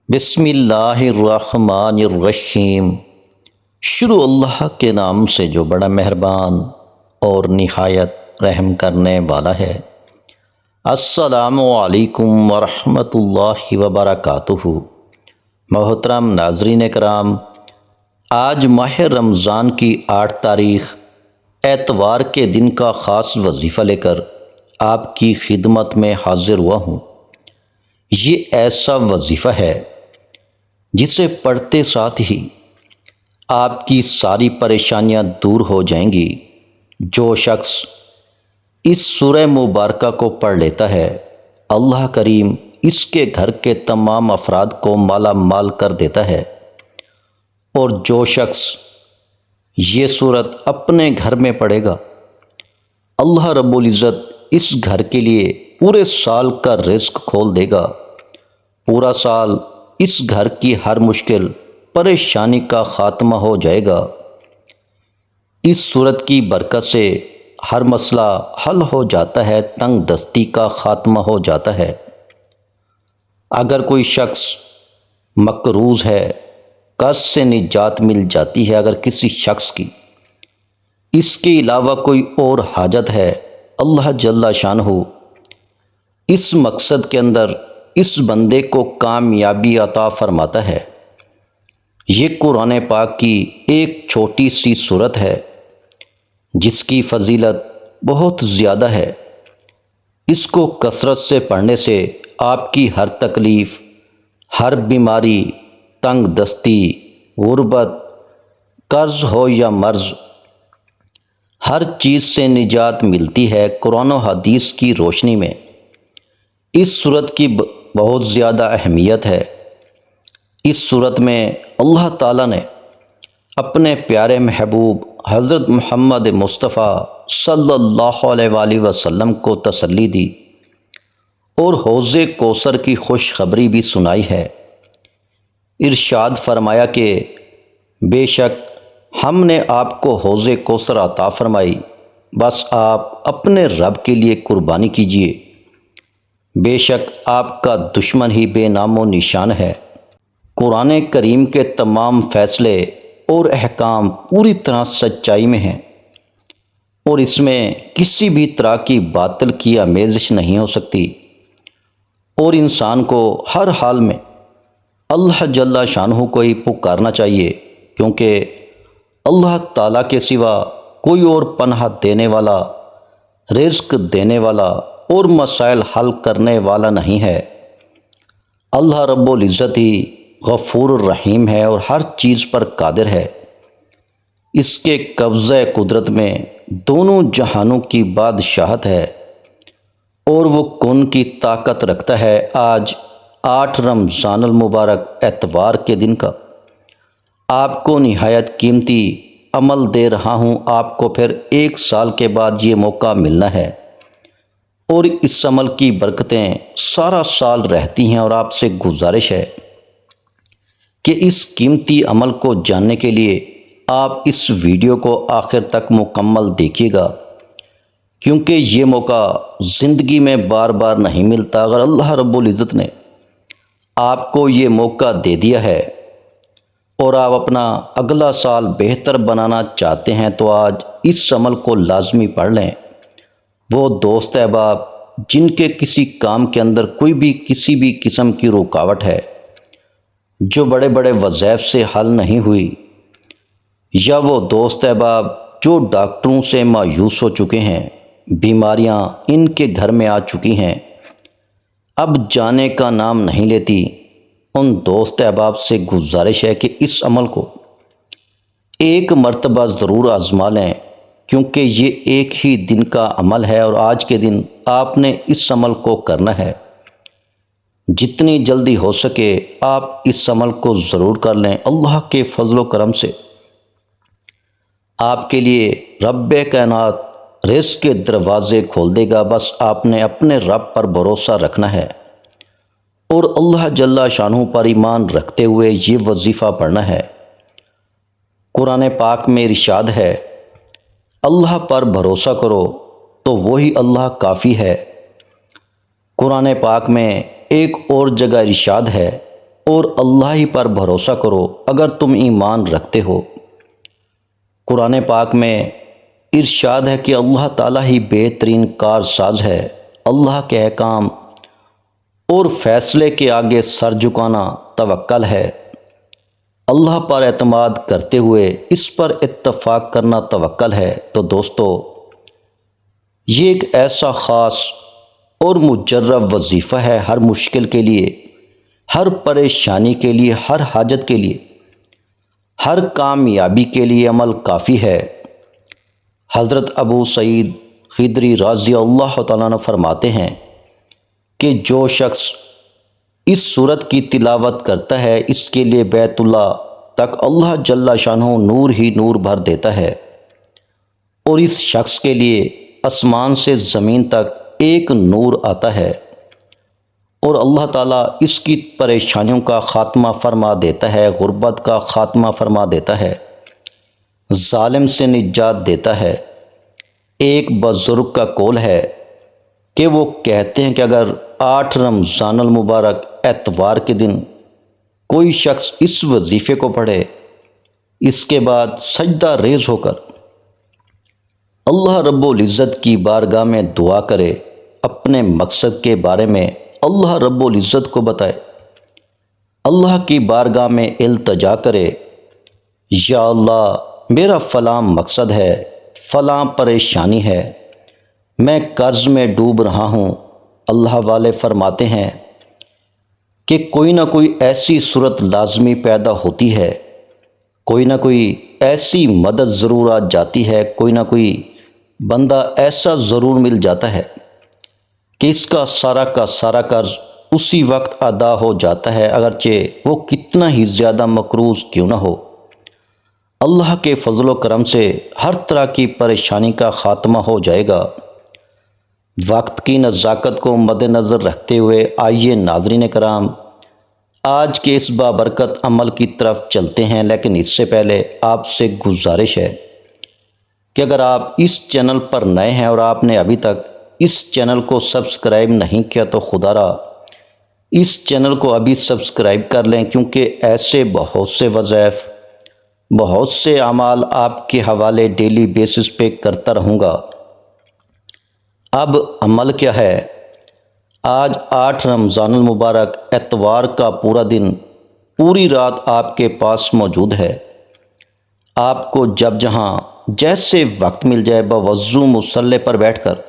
بسم اللہ الرحمن الرحیم۔ شروع اللہ کے نام سے جو بڑا مہربان اور نہایت رحم کرنے والا ہے۔ السلام علیکم ورحمۃ اللہ وبرکاتہ۔ محترم ناظرین کرام، آج ماہ رمضان کی 8 تاریخ اتوار کے دن کا خاص وظیفہ لے کر آپ کی خدمت میں حاضر ہوا ہوں۔ یہ ایسا وظیفہ ہے جسے پڑھتے ساتھ ہی آپ کی ساری پریشانیاں دور ہو جائیں گی۔ جو شخص اس سورہ مبارکہ کو پڑھ لیتا ہے، اللہ کریم اس کے گھر کے تمام افراد کو مالا مال کر دیتا ہے، اور جو شخص یہ سورت اپنے گھر میں پڑھے گا، اللہ رب العزت اس گھر کے لیے پورے سال کا رزق کھول دے گا۔ پورا سال اس گھر کی ہر مشکل پریشانی کا خاتمہ ہو جائے گا۔ اس سورت کی برکت سے ہر مسئلہ حل ہو جاتا ہے، تنگ دستی کا خاتمہ ہو جاتا ہے۔ اگر کوئی شخص مقروض ہے، قرض سے نجات مل جاتی ہے۔ اگر کسی شخص کی اس کے علاوہ کوئی اور حاجت ہے، اللہ جل شانہ اس مقصد کے اندر اس بندے کو کامیابی عطا فرماتا ہے۔ یہ قرآن پاک کی ایک چھوٹی سی سورت ہے جس کی فضیلت بہت زیادہ ہے۔ اس کو کثرت سے پڑھنے سے آپ کی ہر تکلیف، ہر بیماری، تنگ دستی، غربت، قرض ہو یا مرض، ہر چیز سے نجات ملتی ہے۔ قرآن و حدیث کی روشنی میں اس سورت کی بہت زیادہ اہمیت ہے۔ اس سورت میں اللہ تعالیٰ نے اپنے پیارے محبوب حضرت محمد مصطفیٰ صلی اللہ علیہ وآلہ وسلم کو تسلی دی اور حوض کوثر کی خوشخبری بھی سنائی ہے۔ ارشاد فرمایا کہ بے شک ہم نے آپ کو حوض کوثر عطا فرمائی، بس آپ اپنے رب کے لیے قربانی کیجیے۔ بے شک آپ کا دشمن ہی بے نام و نشان ہے۔ قرآن کریم کے تمام فیصلے اور احکام پوری طرح سچائی میں ہیں، اور اس میں کسی بھی طرح کی باطل کی آمیزش نہیں ہو سکتی، اور انسان کو ہر حال میں اللہ جل شانہ کو ہی پکارنا چاہیے، کیونکہ اللہ تعالیٰ کے سوا کوئی اور پناہ دینے والا، رزق دینے والا اور مسائل حل کرنے والا نہیں ہے۔ اللہ رب العزت ہی غفور الرحیم ہے اور ہر چیز پر قادر ہے۔ اس کے قبضہ قدرت میں دونوں جہانوں کی بادشاہت ہے، اور وہ کن کی طاقت رکھتا ہے۔ آج 8 رمضان المبارک اتوار کے دن کا آپ کو نہایت قیمتی عمل دے رہا ہوں۔ آپ کو پھر 1 سال کے بعد یہ موقع ملنا ہے، اور اس عمل کی برکتیں سارا سال رہتی ہیں، اور آپ سے گزارش ہے کہ اس قیمتی عمل کو جاننے کے لیے آپ اس ویڈیو کو آخر تک مکمل دیکھیے گا، کیونکہ یہ موقع زندگی میں بار بار نہیں ملتا۔ اگر اللہ رب العزت نے آپ کو یہ موقع دے دیا ہے اور آپ اپنا اگلا سال بہتر بنانا چاہتے ہیں، تو آج اس عمل کو لازمی پڑھ لیں۔ وہ دوست احباب جن کے کسی کام کے اندر کوئی بھی کسی بھی قسم کی رکاوٹ ہے، جو بڑے بڑے وظائف سے حل نہیں ہوئی، یا وہ دوست احباب جو ڈاکٹروں سے مایوس ہو چکے ہیں، بیماریاں ان کے گھر میں آ چکی ہیں، اب جانے کا نام نہیں لیتی، ان دوست احباب سے گزارش ہے کہ اس عمل کو ایک مرتبہ ضرور آزما لیں، کیونکہ یہ ایک ہی دن کا عمل ہے، اور آج کے دن آپ نے اس عمل کو کرنا ہے۔ جتنی جلدی ہو سکے آپ اس عمل کو ضرور کر لیں۔ اللہ کے فضل و کرم سے آپ کے لیے رب کائنات رزق کے دروازے کھول دے گا۔ بس آپ نے اپنے رب پر بھروسہ رکھنا ہے، اور اللہ جل شانہ پر ایمان رکھتے ہوئے یہ وظیفہ پڑھنا ہے۔ قرآن پاک میں ارشاد ہے، اللہ پر بھروسہ کرو تو وہی اللہ کافی ہے۔ قرآن پاک میں ایک اور جگہ ارشاد ہے، اور اللہ ہی پر بھروسہ کرو اگر تم ایمان رکھتے ہو۔ قرآن پاک میں ارشاد ہے کہ اللہ تعالیٰ ہی بہترین کارساز ہے۔ اللہ کے احکام اور فیصلے کے آگے سر جھکانا توکل ہے۔ اللہ پر اعتماد کرتے ہوئے اس پر اتفاق کرنا توکل ہے۔ تو دوستو، یہ ایک ایسا خاص اور مجرب وظیفہ ہے ہر مشکل کے لیے، ہر پریشانی کے لیے، ہر حاجت کے لیے، ہر کامیابی کے لیے عمل کافی ہے۔ حضرت ابو سعید خدری رضی اللہ تعالیٰ عنہ فرماتے ہیں کہ جو شخص اس سورت کی تلاوت کرتا ہے اس کے لیے بیت اللہ تک اللہ جل شانہ نور ہی نور بھر دیتا ہے، اور اس شخص کے لیے آسمان سے زمین تک ایک نور آتا ہے، اور اللہ تعالیٰ اس کی پریشانیوں کا خاتمہ فرما دیتا ہے، غربت کا خاتمہ فرما دیتا ہے، ظالم سے نجات دیتا ہے۔ ایک بزرگ کا قول ہے کہ وہ کہتے ہیں کہ اگر 8 رمضان المبارک اتوار کے دن کوئی شخص اس وظیفے کو پڑھے، اس کے بعد سجدہ ریز ہو کر اللہ رب العزت کی بارگاہ میں دعا کرے، اپنے مقصد کے بارے میں اللہ رب العزت کو بتائے، اللہ کی بارگاہ میں التجا کرے، یا اللہ میرا فلاں مقصد ہے، فلاں پریشانی ہے، میں قرض میں ڈوب رہا ہوں۔ اللہ والے فرماتے ہیں کہ کوئی نہ کوئی ایسی صورت لازمی پیدا ہوتی ہے، کوئی نہ کوئی ایسی مدد ضرور آ جاتی ہے، کوئی نہ کوئی بندہ ایسا ضرور مل جاتا ہے کہ اس کا سارا قرض اسی وقت ادا ہو جاتا ہے، اگرچہ وہ کتنا ہی زیادہ مقروض کیوں نہ ہو۔ اللہ کے فضل و کرم سے ہر طرح کی پریشانی کا خاتمہ ہو جائے گا۔ وقت کی نزاکت کو مد نظر رکھتے ہوئے آئیے ناظرین کرام، آج کے اس بابرکت عمل کی طرف چلتے ہیں، لیکن اس سے پہلے آپ سے گزارش ہے کہ اگر آپ اس چینل پر نئے ہیں اور آپ نے ابھی تک اس چینل کو سبسکرائب نہیں کیا تو خدا را اس چینل کو ابھی سبسکرائب کر لیں، کیونکہ ایسے بہت سے وظائف، بہت سے اعمال آپ کے حوالے ڈیلی بیسس پہ کرتا رہوں گا۔ اب عمل کیا ہے؟ آج 8 رمضان المبارک اتوار کا پورا دن، پوری رات آپ کے پاس موجود ہے۔ آپ کو جب جہاں جیسے وقت مل جائے بوضو مصلی پر بیٹھ کر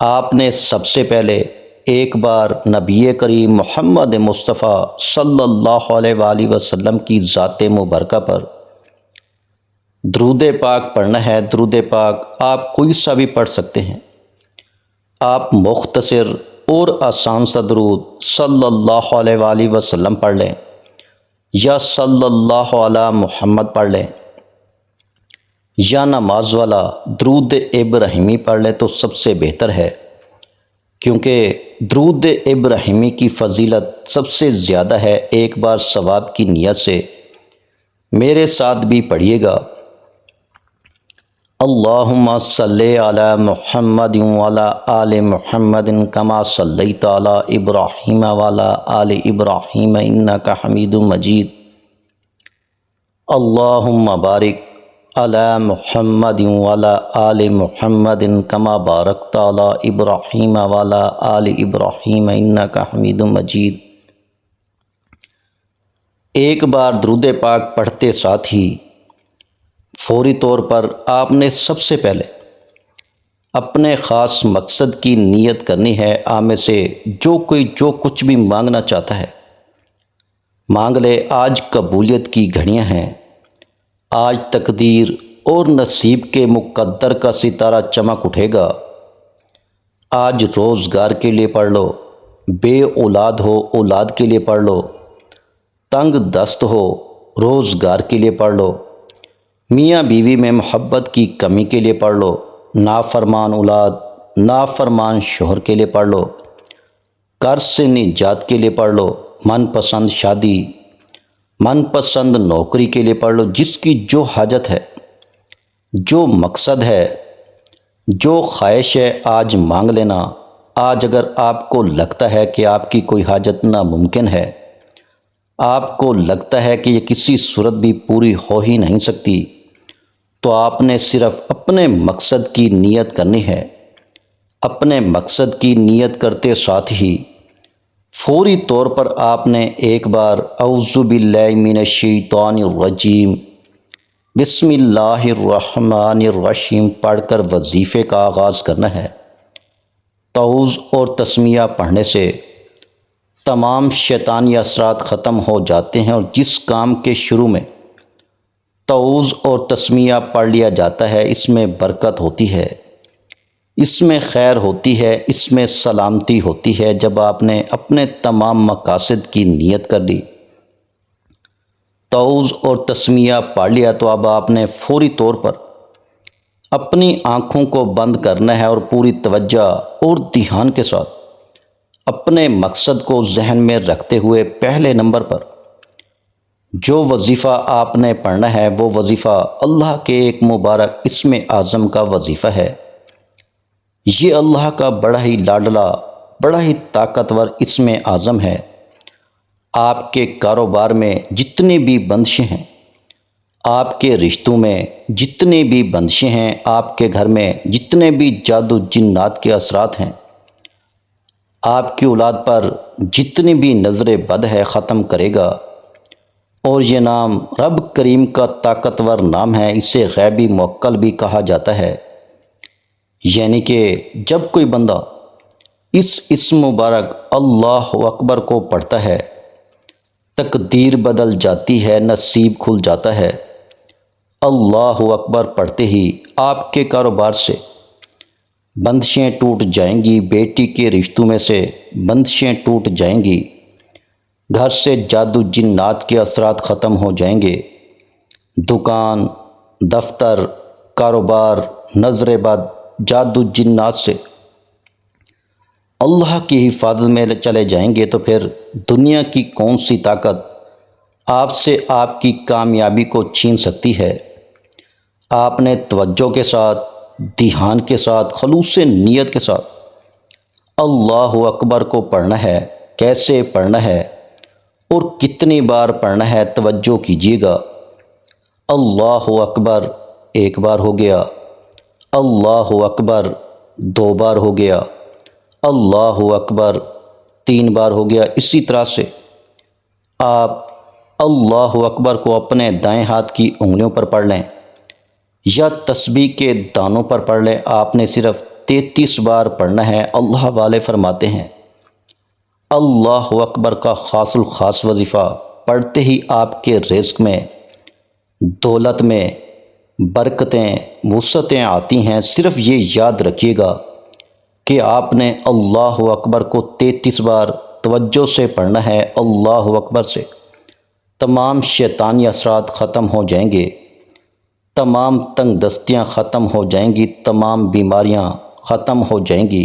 آپ نے سب سے پہلے ایک بار نبی کریم محمد مصطفیٰ صلی اللہ علیہ وآلہ وسلم کی ذات مبارکہ پر درود پاک پڑھنا ہے۔ درود پاک آپ کوئی سا بھی پڑھ سکتے ہیں۔ آپ مختصر اور آسان سا درود صلی اللہ علیہ وآلہ وسلم پڑھ لیں، یا صلی اللہ علی محمد پڑھ لیں، یا نماز والا درود ابراہیمی پڑھ لیں تو سب سے بہتر ہے، کیونکہ درود ابراہیمی کی فضیلت سب سے زیادہ ہے۔ ایک بار ثواب کی نیت سے میرے ساتھ بھی پڑھیے گا۔ اللہم صلی علی محمد وعلی آل محمد کما صلیت علی ابراہیم وعلی آل ابراہیم انک حمید مجید۔ اللہم بارک علی محمد وعلی آل محمد کما بارکت علی ابراہیم وعلی آل ابراہیم انک حمید مجید۔ ایک بار درود پاک پڑھتے ساتھ ہی فوری طور پر آپ نے سب سے پہلے اپنے خاص مقصد کی نیت کرنی ہے۔ آپ میں سے جو کچھ بھی مانگنا چاہتا ہے مانگ لے۔ آج قبولیت کی گھڑیاں ہیں، آج تقدیر اور نصیب کے مقدر کا ستارہ چمک اٹھے گا۔ آج روزگار کے لیے پڑھ لو، بے اولاد ہو اولاد کے لیے پڑھ لو، تنگ دست ہو روزگار کے لیے پڑھ لو، میاں بیوی میں محبت کی کمی کے لیے پڑھ لو، نافرمان اولاد نافرمان شوہر کے لیے پڑھ لو، قرض سے نجات کے لیے پڑھ لو، من پسند شادی من پسند نوکری کے لیے پڑھ لو۔ جس کی جو حاجت ہے، جو مقصد ہے، جو خواہش ہے، آج مانگ لینا۔ آج اگر آپ کو لگتا ہے کہ آپ کی کوئی حاجت ناممکن ہے، آپ کو لگتا ہے کہ یہ کسی صورت بھی پوری ہو ہی نہیں سکتی، تو آپ نے صرف اپنے مقصد کی نیت کرنی ہے۔ اپنے مقصد کی نیت کرتے ساتھ ہی فوری طور پر آپ نے ایک بار اعوذ باللہ من الشیطان الرجیم بسم اللہ الرحمن الرحیم پڑھ کر وظیفے کا آغاز کرنا ہے۔ تعوذ اور تسمیہ پڑھنے سے تمام شیطانی اثرات ختم ہو جاتے ہیں، اور جس کام کے شروع میں تعوذ اور تسمیہ پڑھ لیا جاتا ہے اس میں برکت ہوتی ہے، اس میں خیر ہوتی ہے، اس میں سلامتی ہوتی ہے۔ جب آپ نے اپنے تمام مقاصد کی نیت کر لی، تعوذ اور تسمیہ پڑھ لیا، تو اب آپ نے فوری طور پر اپنی آنکھوں کو بند کرنا ہے اور پوری توجہ اور دھیان کے ساتھ اپنے مقصد کو ذہن میں رکھتے ہوئے پہلے نمبر پر جو وظیفہ آپ نے پڑھنا ہے وہ وظیفہ اللہ کے ایک مبارک اسم اعظم کا وظیفہ ہے۔ یہ اللہ کا بڑا ہی لاڈلا، بڑا ہی طاقتور اسم اعظم ہے۔ آپ کے کاروبار میں جتنی بھی بندشیں ہیں، آپ کے رشتوں میں جتنی بھی بندشیں ہیں، آپ کے گھر میں جتنے بھی جادو جنات کے اثرات ہیں، آپ کی اولاد پر جتنی بھی نظر بد ہے ختم کرے گا۔ اور یہ نام رب کریم کا طاقتور نام ہے، اسے غیبی موکل بھی کہا جاتا ہے۔ یعنی کہ جب کوئی بندہ اس اسم مبارک اللہ اکبر کو پڑھتا ہے، تقدیر بدل جاتی ہے، نصیب کھل جاتا ہے۔ اللہ اکبر پڑھتے ہی آپ کے کاروبار سے بندشیں ٹوٹ جائیں گی، بیٹی کے رشتوں میں سے بندشیں ٹوٹ جائیں گی، گھر سے جادو جنات کے اثرات ختم ہو جائیں گے، دکان، دفتر، کاروبار، نظر بد، جادو جنات سے اللہ کی حفاظت میں چلے جائیں گے، تو پھر دنیا کی کون سی طاقت آپ سے آپ کی کامیابی کو چھین سکتی ہے؟ آپ نے توجہ کے ساتھ، دھیان کے ساتھ، خلوص نیت کے ساتھ اللہ اکبر کو پڑھنا ہے۔ کیسے پڑھنا ہے اور کتنی بار پڑھنا ہے توجہ کیجیے گا۔ اللہ اکبر ایک بار ہو گیا، اللہ اکبر دو بار ہو گیا، اللہ اکبر تین بار ہو گیا۔ اسی طرح سے آپ اللہ اکبر کو اپنے دائیں ہاتھ کی انگلیوں پر پڑھ لیں یا تسبیح کے دانوں پر پڑھ لیں۔ آپ نے صرف 33 بار پڑھنا ہے۔ اللہ والے فرماتے ہیں اللہ اکبر کا خاص الخاص وظیفہ پڑھتے ہی آپ کے رزق میں، دولت میں برکتیں، وسعتیں آتی ہیں۔ صرف یہ یاد رکھیے گا کہ آپ نے اللہ اکبر کو 33 بار توجہ سے پڑھنا ہے۔ اللہ اکبر سے تمام شیطانی اثرات ختم ہو جائیں گے، تمام تنگ دستیاں ختم ہو جائیں گی، تمام بیماریاں ختم ہو جائیں گی،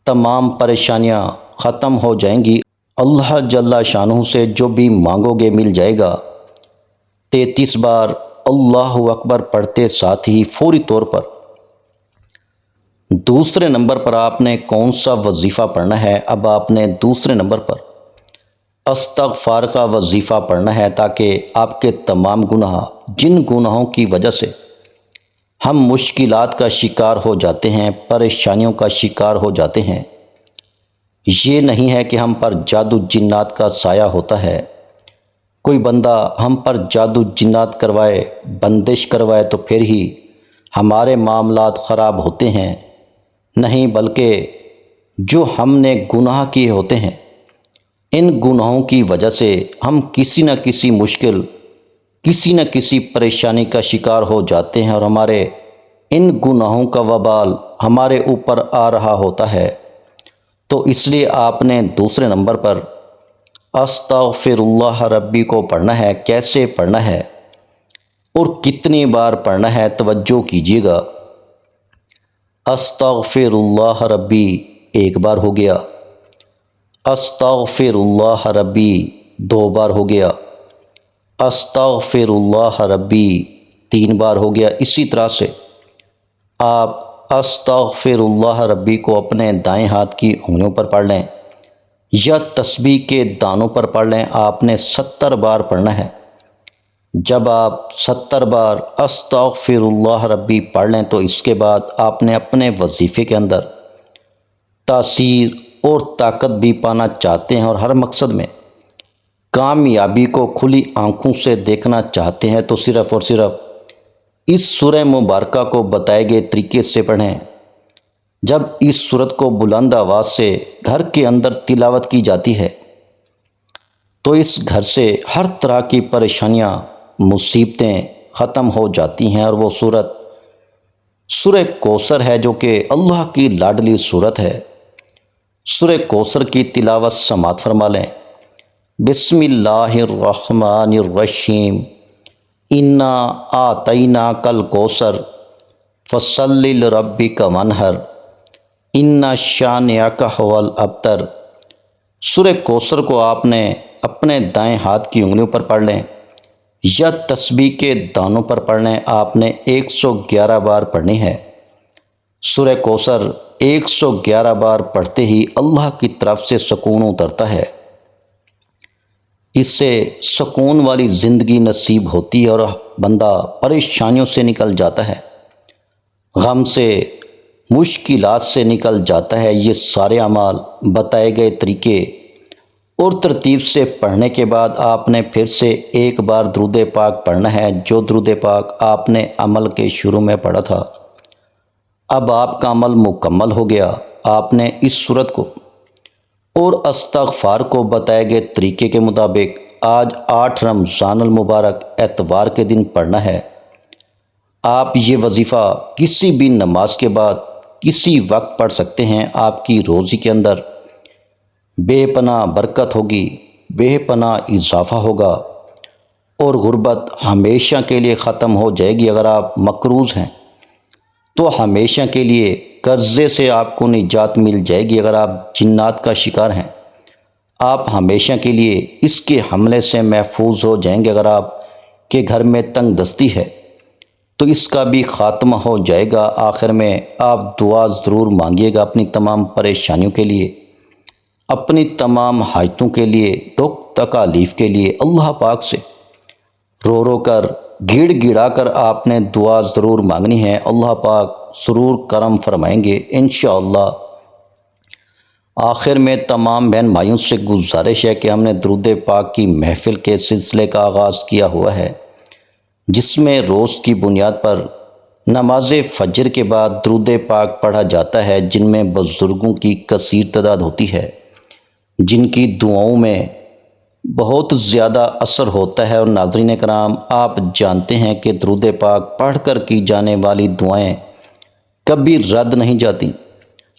تمام پریشانیاں ختم ہو جائیں گی۔ اللہ جل شانہ سے جو بھی مانگو گے مل جائے گا۔ 33 بار اللہ اکبر پڑھتے ساتھ ہی فوری طور پر دوسرے نمبر پر آپ نے کون سا وظیفہ پڑھنا ہے؟ اب آپ نے دوسرے نمبر پر استغفار کا وظیفہ پڑھنا ہے، تاکہ آپ کے تمام گناہ، جن گناہوں کی وجہ سے ہم مشکلات کا شکار ہو جاتے ہیں، پریشانیوں کا شکار ہو جاتے ہیں، یہ نہیں ہے کہ ہم پر جادو جنات کا سایہ ہوتا ہے، کوئی بندہ ہم پر جادو جنات کروائے، بندش کروائے تو پھر ہی ہمارے معاملات خراب ہوتے ہیں، نہیں بلکہ جو ہم نے گناہ کیے ہوتے ہیں، ان گناہوں کی وجہ سے ہم کسی نہ کسی مشکل، کسی نہ کسی پریشانی کا شکار ہو جاتے ہیں، اور ہمارے ان گناہوں کا وبال ہمارے اوپر آ رہا ہوتا ہے۔ تو اس لیے آپ نے دوسرے نمبر پر استغفر اللہ ربی کو پڑھنا ہے۔ کیسے پڑھنا ہے اور کتنی بار پڑھنا ہے توجہ کیجیے گا۔ استغفر اللہ ربی ایک بار ہو گیا، استغفر اللہ ربی دو بار ہو گیا، استغفر اللہ ربی تین بار ہو گیا۔ اسی طرح سے آپ استغفر اللہ ربی کو اپنے دائیں ہاتھ کی انگلیوں پر پڑھ لیں یا تسبیح کے دانوں پر پڑھ لیں، آپ نے 70 بار پڑھنا ہے۔ جب آپ 70 بار استغفر اللہ ربی پڑھ لیں تو اس کے بعد آپ نے اپنے وظیفے کے اندر تاثیر اور طاقت بھی پانا چاہتے ہیں اور ہر مقصد میں کامیابی کو کھلی آنکھوں سے دیکھنا چاہتے ہیں تو صرف اور صرف اس سورہ مبارکہ کو بتائے گئے طریقے سے پڑھیں۔ جب اس سورت کو بلند آواز سے گھر کے اندر تلاوت کی جاتی ہے تو اس گھر سے ہر طرح کی پریشانیاں، مصیبتیں ختم ہو جاتی ہیں، اور وہ سورت سورہ کوثر ہے جو کہ اللہ کی لاڈلی سورت ہے۔ سورہ کوثر کی تلاوت سماعت فرما لیں۔ بسم اللہ الرحمن الرحیم، انا اعطیناک الکوثر فصلی لربک وانحر ان شانئک ھو الابتر۔ سورہ کوثر کو آپ نے اپنے دائیں ہاتھ کی انگلیوں پر پڑھ لیں یا تسبیح کے دانوں پر پڑھ لیں، آپ نے 111 بار پڑھنی ہے۔ سورہ کوثر 111 بار پڑھتے ہی اللہ کی طرف سے سکون اترتا ہے، اس سے سکون والی زندگی نصیب ہوتی ہے اور بندہ پریشانیوں سے نکل جاتا ہے، غم سے، مشکلات سے نکل جاتا ہے۔ یہ سارے اعمال بتائے گئے طریقے اور ترتیب سے پڑھنے کے بعد آپ نے پھر سے ایک بار درود پاک پڑھنا ہے، جو درود پاک آپ نے عمل کے شروع میں پڑھا تھا۔ اب آپ کا عمل مکمل ہو گیا۔ آپ نے اس سورت کو اور استغفار کو بتائے گئے طریقے کے مطابق آج 8 رمضان المبارک اتوار کے دن پڑھنا ہے۔ آپ یہ وظیفہ کسی بھی نماز کے بعد کسی وقت پڑھ سکتے ہیں۔ آپ کی روزی کے اندر بے پناہ برکت ہوگی، بے پناہ اضافہ ہوگا، اور غربت ہمیشہ کے لیے ختم ہو جائے گی۔ اگر آپ مقروض ہیں تو ہمیشہ کے لیے قرضے سے آپ کو نجات مل جائے گی۔ اگر آپ جنات کا شکار ہیں، آپ ہمیشہ کے لیے اس کے حملے سے محفوظ ہو جائیں گے۔ اگر آپ کے گھر میں تنگ دستی ہے تو اس کا بھی خاتمہ ہو جائے گا۔ آخر میں آپ دعا ضرور مانگیے گا اپنی تمام پریشانیوں کے لیے، اپنی تمام حاجتوں کے لیے، دکھ تکالیف کے لیے اللہ پاک سے رو رو کر، گڑ گڑا کر آپ نے دعا ضرور مانگنی ہے۔ اللہ پاک ضرور کرم فرمائیں گے انشاءاللہ۔ آخر میں تمام بہن بھائیوں سے گزارش ہے کہ ہم نے درود پاک کی محفل کے سلسلے کا آغاز کیا ہوا ہے، جس میں روز کی بنیاد پر نماز فجر کے بعد درود پاک پڑھا جاتا ہے، جن میں بزرگوں کی کثیر تعداد ہوتی ہے، جن کی دعاؤں میں بہت زیادہ اثر ہوتا ہے۔ اور ناظرین کرام، آپ جانتے ہیں کہ درود پاک پڑھ کر کی جانے والی دعائیں کبھی رد نہیں جاتی۔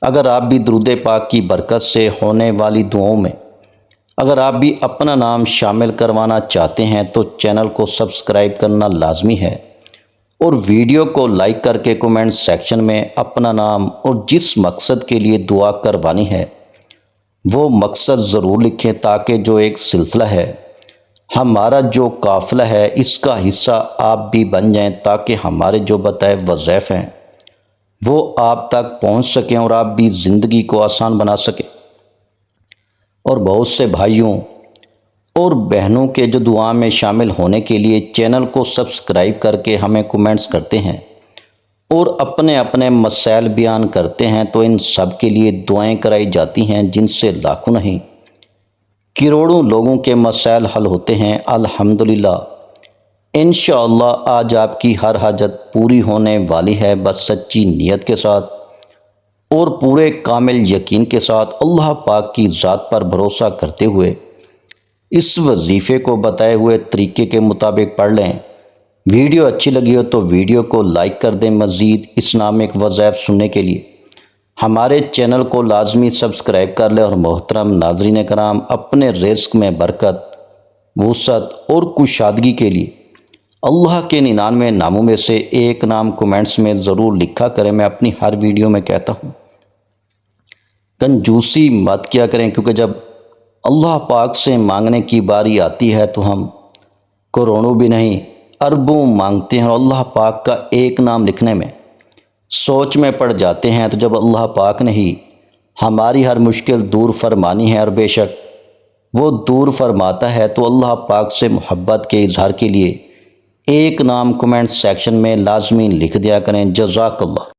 اگر آپ بھی درود پاک کی برکت سے ہونے والی دعاؤں میں اگر آپ بھی اپنا نام شامل کروانا چاہتے ہیں تو چینل کو سبسکرائب کرنا لازمی ہے، اور ویڈیو کو لائک کر کے کومنٹ سیکشن میں اپنا نام اور جس مقصد کے لیے دعا کروانی ہے وہ مقصد ضرور لکھیں، تاکہ جو ایک سلسلہ ہے، ہمارا جو قافلہ ہے، اس کا حصہ آپ بھی بن جائیں، تاکہ ہمارے جو بتائے وظائف ہیں وہ آپ تک پہنچ سکیں اور آپ بھی زندگی کو آسان بنا سکیں۔ اور بہت سے بھائیوں اور بہنوں کے جو دعا میں شامل ہونے کے لیے چینل کو سبسکرائب کر کے ہمیں کومنٹس کرتے ہیں اور اپنے اپنے مسائل بیان کرتے ہیں، تو ان سب کے لیے دعائیں کرائی جاتی ہیں، جن سے لاکھوں نہیں کروڑوں لوگوں کے مسائل حل ہوتے ہیں الحمدللہ۔ انشاءاللہ آج آپ کی ہر حاجت پوری ہونے والی ہے، بس سچی نیت کے ساتھ اور پورے کامل یقین کے ساتھ اللہ پاک کی ذات پر بھروسہ کرتے ہوئے اس وظیفے کو بتائے ہوئے طریقے کے مطابق پڑھ لیں۔ ویڈیو اچھی لگی ہو تو ویڈیو کو لائک کر دیں۔ مزید اسلامک وظائف سننے کے لیے ہمارے چینل کو لازمی سبسکرائب کر لیں۔ اور محترم ناظرین کرام، اپنے رزق میں برکت، وسعت اور کشادگی کے لیے اللہ کے 99 ناموں میں سے ایک نام کومنٹس میں ضرور لکھا کریں۔ میں اپنی ہر ویڈیو میں کہتا ہوں کنجوسی مت کیا کریں، کیونکہ جب اللہ پاک سے مانگنے کی باری آتی ہے تو ہم کروڑوں بھی نہیں اربوں مانگتے ہیں، اور اللہ پاک کا ایک نام لکھنے میں سوچ میں پڑ جاتے ہیں۔ تو جب اللہ پاک نے ہی ہماری ہر مشکل دور فرمانی ہے، اور بے شک وہ دور فرماتا ہے۔ تو اللہ پاک سے محبت کے اظہار کے لیے ایک نام کمنٹ سیکشن میں لازمی لکھ دیا کریں۔ جزاک اللہ۔